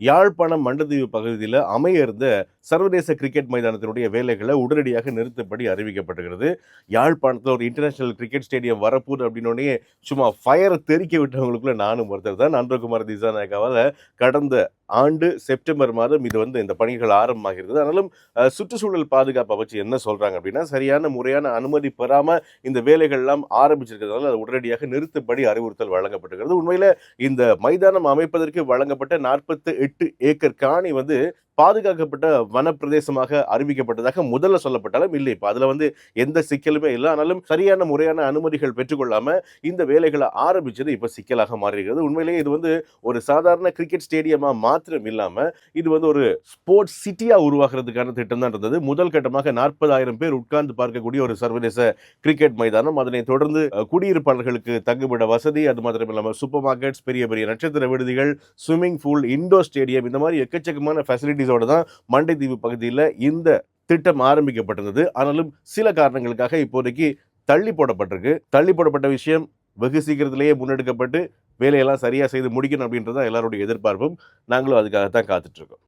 யாழ்ப்பாணம் மண்டதீவு பகுதியில் அமைய இருந்த சர்வதேச கிரிக்கெட் மைதானத்தினுடைய வேலைகளை உடனடியாக நிறுத்தப்படி அறிவிக்கப்பட்டிருக்கிறது. யாழ்ப்பாணத்தில் ஒரு இன்டர்நேஷனல் கிரிக்கெட் ஸ்டேடியம் வரப்போகுது அப்படின்னோடனே சும்மா ஃபயரை தெறிக்க விட்டவங்களுக்குள்ள நானும் ஒருத்தர் தான். நந்தகுமார் திசாநாயக்காவால் கடந்த ஆண்டு செப்டம்பர் மாதம் இது இந்த பணிகள் ஆரம்பமாகிறது. ஆனாலும் சுற்றுச்சூழல் பாதுகாப்பை வச்சு என்ன சொல்றாங்க அப்படின்னா, சரியான முறையான அனுமதி பெறாம இந்த வேலைகள் எல்லாம் ஆரம்பிச்சிருக்கிறதால அது உடனடியாக நிறுத்தப்படி அறிவுறுத்தல் வழங்கப்பட்டிருக்கிறது. உண்மையில இந்த மைதானம் அமைப்பதற்கு வழங்கப்பட்ட 48 ஏக்கர் காணி பாதுகாக்கப்பட்ட வனப்பிரதேசமாக அறிவிக்கப்பட்டதாக முதல்ல சொல்லப்பட்டாலும் இல்லை. இப்ப அதுல எந்த சிக்கலுமே இல்லை. ஆனாலும் சரியான முறையான அனுமதிகள் பெற்றுக்கொள்ளாம இந்த வேலைகளை ஆரம்பிச்சது இப்ப சிக்கலாக மாறியிருக்கிறது. உண்மையிலேயே இது ஒரு சாதாரண கிரிக்கெட் ஸ்டேடியமா மாத்திரம் இல்லாம இது ஒரு ஸ்போர்ட்ஸ் சிட்டியா உருவாக்குறதுக்கான திட்டம் தான் இருந்தது. முதல் கட்டமாக 40,000 பேர் உட்கார்ந்து பார்க்கக்கூடிய ஒரு சர்வதேச கிரிக்கெட் மைதானம், அதனை தொடர்ந்து குடியிருப்பாளர்களுக்கு தங்குமிட வசதி, அது மாத்திரம் இல்லாமல் சூப்பர் மார்க்கெட்ஸ், பெரிய பெரிய நட்சத்திர விடுதிகள், ஸ்விம்மிங் பூல், இண்டோர் ஸ்டேடியம், இந்த மாதிரி எக்கச்சக்கமான ஃபெசிலிட்டிஸோட தான் மண்டைத்தீவு பகுதியில் இந்த திட்டம் ஆரம்பிக்கப்பட்டிருந்தது. ஆனாலும் சில காரணங்களுக்காக இப்போதைக்கு தள்ளி போடப்பட்டிருக்கு. தள்ளி போடப்பட்ட விஷயம் வெகு சீக்கிரத்திலேயே முன்னெடுக்கப்பட்டு வேலையெல்லாம் சரியா செய்து முடிக்கணும் அப்படின்றதான் எல்லாருடைய எதிர்பார்ப்பும். நாங்களும் அதுக்காகத்தான் காத்துட்டு இருக்கோம்.